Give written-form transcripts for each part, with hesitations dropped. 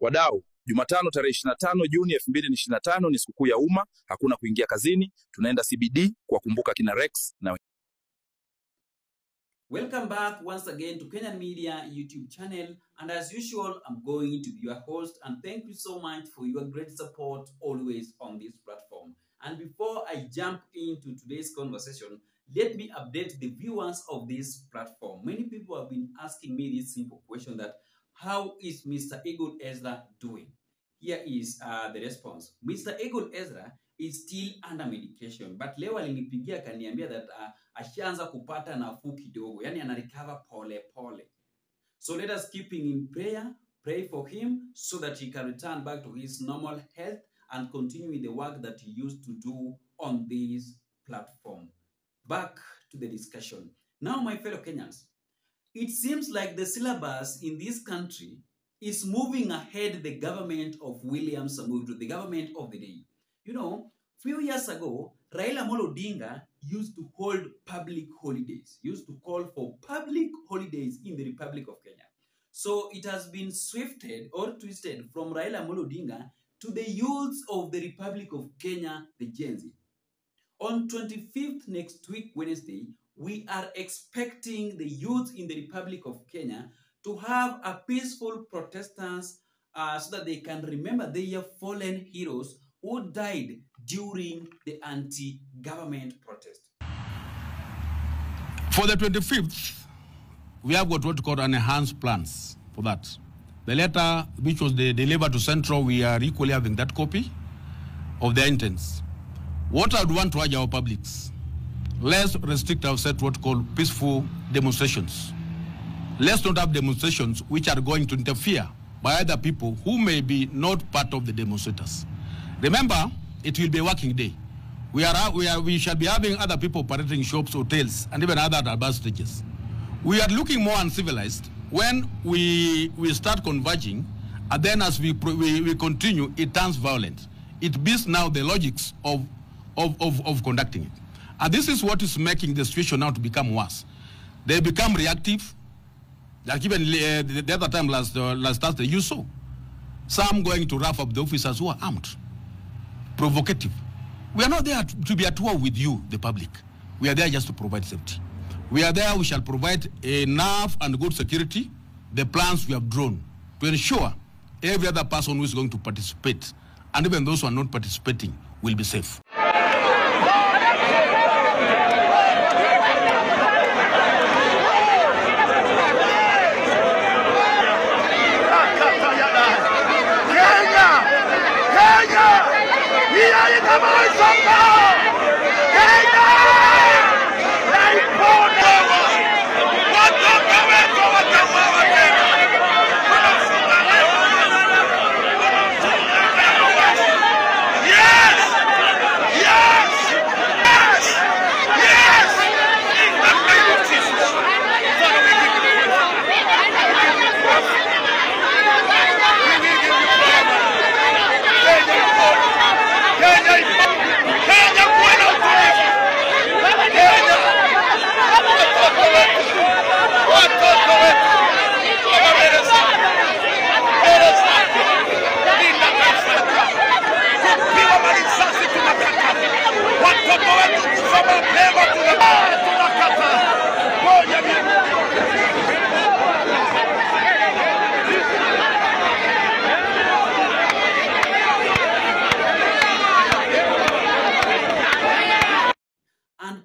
Wadau, Jumatano tarehe 25 Juni 2025 ni sikukuu ya umma, hakuna kuingia kazini, tunaenda CBD kuwakumbuka kina Rex na Welcome back once again to Kenyan Media YouTube channel, and as usual I'm going to be your host, and thank you so much for your great support always on this platform. And before I jump into today's conversation, let me update the viewers of this platform. Many people have been asking me this simple question, that how is Mr. Egon Ezra doing? Here is the response. Mr. Egon Ezra is still under medication, but leo alinipigia akaniambia that ashaanza kupata nafuu kidogo, yani ana recover pole pole. So let us keep him in prayer, pray for him so that he can return back to his normal health and continue with the work that he used to do on this platform. Back to the discussion. Now, my fellow Kenyans, it seems like the syllabus in this country is moving ahead the government of William Samoei Ruto, the government of the day. You know, few years ago, Raila Amolo Odinga used to hold public holidays, used to call for public holidays in the Republic of Kenya. So it has been swifted or twisted from Raila Amolo Odinga to the youths of the Republic of Kenya, the Gen Z. On 25th next week, Wednesday, we are expecting the youth in the Republic of Kenya to have a peaceful protestance so that they can remember their fallen heroes who died during the anti-government protest. For the 25th, we have got what we call an enhanced plans for that. The letter which was delivered to Central, we are equally having that copy of the intents. What I would want to urge our publics, let's restrict ourselves to what we call peaceful demonstrations. Let's not have demonstrations which are going to interfere by other people who may be not part of the demonstrators. Remember, it will be a working day. We shall be having other people operating shops, hotels, and even other advantages. We are looking more uncivilized when we start converging, and then as we continue, it turns violent. It beats now the logics of conducting it. And this is what is making the situation now to become worse. They become reactive. Like even the other time last Thursday, you saw some going to rough up the officers who are armed. Provocative. We are not there to be at war with you, the public. We are there just to provide safety. We are there, we shall provide enough and good security, the plans we have drawn, to ensure every other person who is going to participate, and even those who are not participating, will be safe.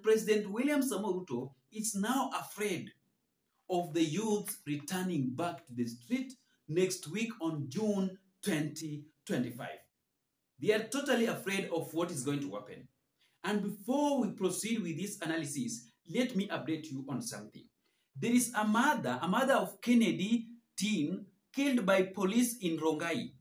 President William Samoei Ruto is now afraid of the youth returning back to the street next week on June 2025. They are totally afraid of what is going to happen. And before we proceed with this analysis, let me update you on something. There is a mother of Kennedy teen killed by police in Rongai.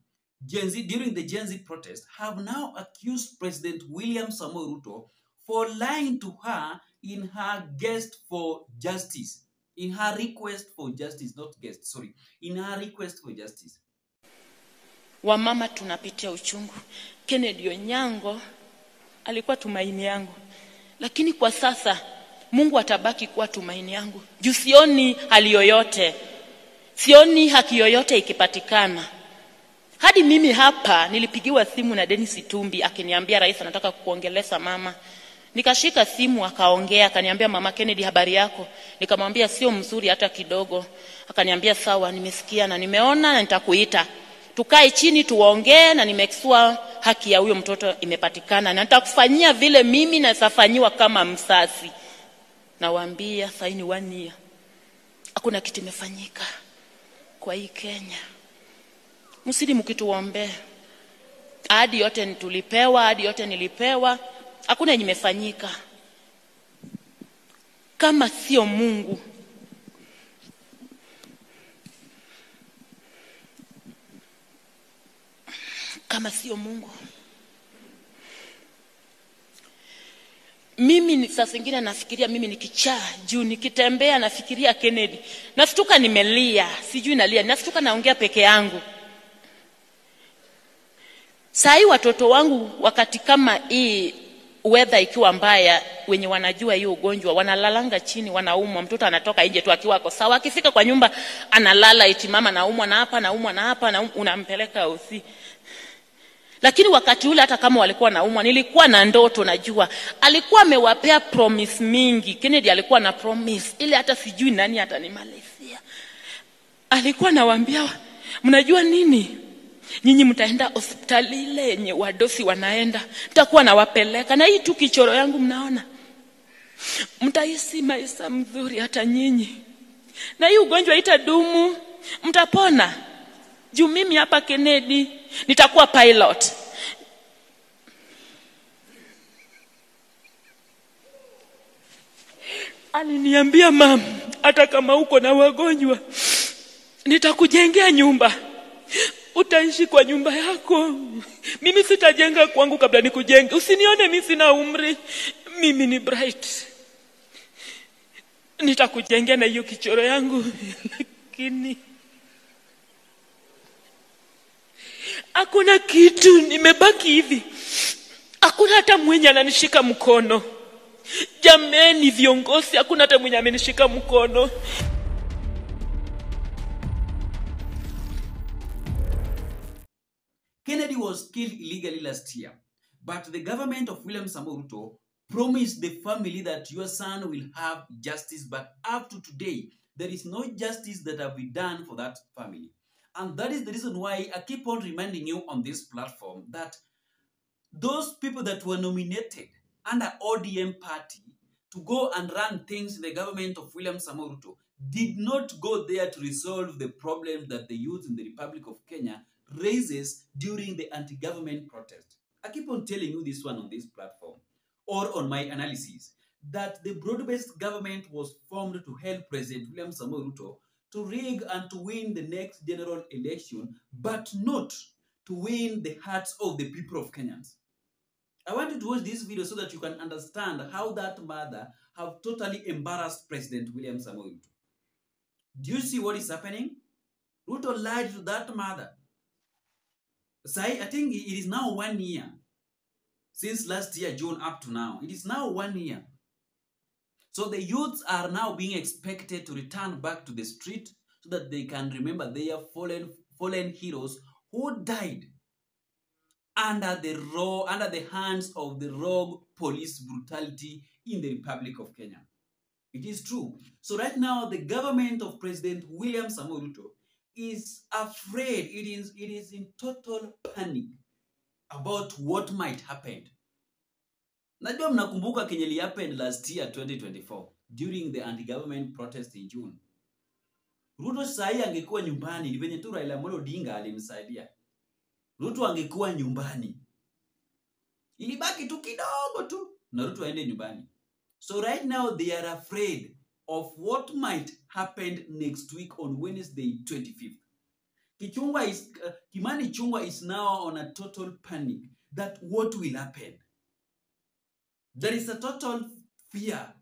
Gen Z, during the Gen Z protest, have now accused President William Samoei Ruto for lying to her in her request for justice. In her request for justice, not guest, sorry. In her request for justice. Wamama tunapitia uchungu. Kennedy Onyango alikuwa tumaini yangu. Lakini kwa sasa Mungu atabaki kuwa tumaini yangu. Juu sioni hali yoyote. Sioni haki yoyote ikipatikana. Hadi mimi hapa nilipigiwa simu na Dennis Tumbi akiniambia rais anataka kuongelesha mama. Nikashika simu akaongea, akaniambia mama Kennedy, habari yako? Nikamwambia sio mzuri hata kidogo. Akaniambia sawa, nimesikia na nimeona na nitakuita. Tukae chini tuongee na nimekisua haki ya huyo mtoto imepatikana na nitakufanyia vile mimi nasafanyiwa kama msasi. Nawaambia saini 1 year. Hakuna kitu imefanyika kwa hii Kenya. Msidi mkituombe. Ahadi yote tulipewa, ahadi yote nilipewa. Hakuna yenye imefanyika. Kama sio Mungu. Kama sio Mungu. Mimi saa zingine nafikiria mimi nikichaa juu nikitembea nafikiria Kennedy. Nastuka nimelia, sijui nalia, nastuka naongea peke yangu. Sai watoto wangu wakati kama hii weather ikiwa mbaya, wenye wanajua hiyo ugonjwa wanalalanga chini, wanaumwa. Mtoto anatoka nje tu akiwa kwa sawa, akifika kwa nyumba analala eti mama naumwa na hapa, naumwa na hapa, na unampeleka hosi. Lakini wakati ule hata kama walikuwa naumwa, nilikuwa na ndoto, najua alikuwa amewapea promise mingi. Kennedy alikuwa na promise ile hata sijui nani atanimalizia. Alikuwa anawaambia, mnajua nini? Nyinyi mtaenda hospitali ile yenye wadosi wanaenda, nitakuwa nawapeleka, na hii tu kichoro yangu mnaona, mtaishi maisha mzuri hata nyinyi, na hii ugonjwa itadumu, mtapona. Juu mimi hapa Kennedy nitakuwa pilot. Aliniambia mama, hata kama uko na wagonjwa nitakujengea nyumba, utaishi kwa nyumba yako. Mimi sitajenga kwangu kabla nikujenge. Usinione mimi sina umri, mimi ni bright. Nitakujengea na hiyo kichoro yangu. Lakini hakuna kitu, nimebaki hivi. Hakuna hata mwenye ananishika mkono. Jameni viongozi, hakuna hata mwenye amenishika mkono. Kennedy was killed illegally last year, but the government of William Samoei Ruto promised the family that your son will have justice, but up to today, there is no justice that have been done for that family. And that is the reason why I keep on reminding you on this platform that those people that were nominated under ODM party to go and run things in the government of William Samoei Ruto did not go there to resolve the problem that the youth in the Republic of Kenya raises during the anti-government protest. I keep on telling you this one on this platform or on my analysis that the broad-based government was formed to help President William Samoei Ruto to rig and to win the next general election, but not to win the hearts of the people of Kenyans. I want you to watch this video so that you can understand how that mother have totally embarrassed President William Samoei Ruto. Do you see what is happening? Ruto lied to that mother. So I think it is now 1 year since last year, June, up to now. It is now 1 year. So the youths are now being expected to return back to the street so that they can remember their fallen heroes who died under the hands of the rogue police brutality in the Republic of Kenya. It is true. So right now, the government of President William Samoei Ruto is afraid. It is in total panic about what might happen. Najua mnakumbuka kenye happened last year 2024 during the anti-government protest in June. Ruto sahi angekuwa nyumbani, ni venye tu Raila Amolo Odinga alimsaidia. Ruto angekuwa nyumbani. Ilibaki tu kidogo tu na Ruto aende nyumbani. So right now they are afraid of what might happen next week on Wednesday 25th. Kimani Chungwa is now on a total panic that what will happen. There is a total fear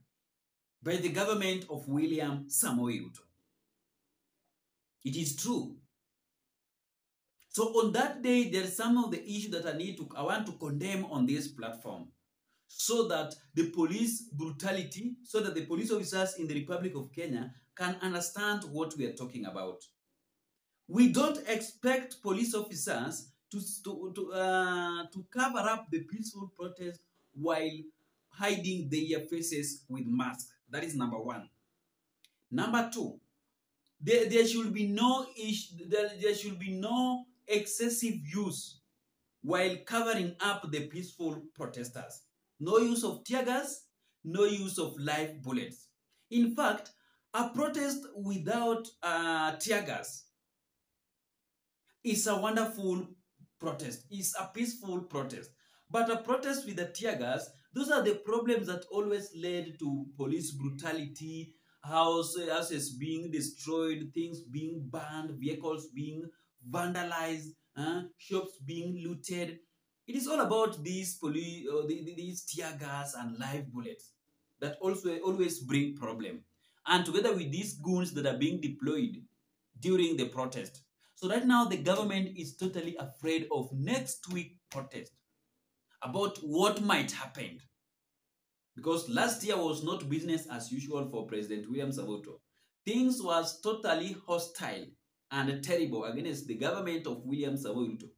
by the government of William Samoei Ruto. It is true. So on that day, there are some of the issues that I want to condemn on this platform, so that the police brutality, so that the police officers in the Republic of Kenya can understand what we are talking about. We don't expect police officers to cover up the peaceful protest while hiding their faces with masks. That is number one. Number two, there should be no excessive use while covering up the peaceful protesters. No use of tear gas, no use of live bullets. In fact, a protest without tear gas is a wonderful protest, is a peaceful protest. But a protest with a tear gas, those are the problems that always led to police brutality, houses being destroyed, things being burned, vehicles being vandalized, shops being looted. It is all about these these tear gas and live bullets that also always bring problem. And together with these goons that are being deployed during the protest. So right now the government is totally afraid of next week protest, about what might happen. Because last year was not business as usual for President William Ruto. Things was totally hostile and terrible against the government of William Ruto.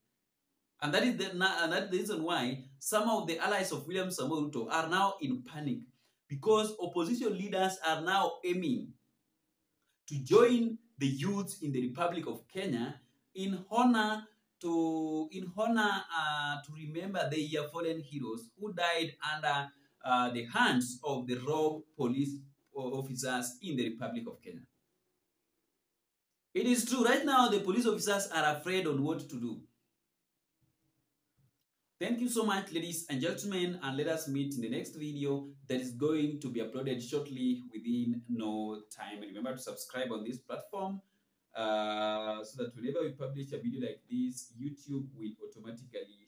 And that is the reason why some of the allies of William Ruto are now in panic, because opposition leaders are now aiming to join the youth in the Republic of Kenya in honor to remember their fallen heroes who died under the hands of the rogue police officers in the Republic of Kenya. It is true, right now the police officers are afraid on what to do. Thank you so much, ladies and gentlemen, and let us meet in the next video that is going to be uploaded shortly within no time. And remember to subscribe on this platform so that whenever we publish a video like this, YouTube will automatically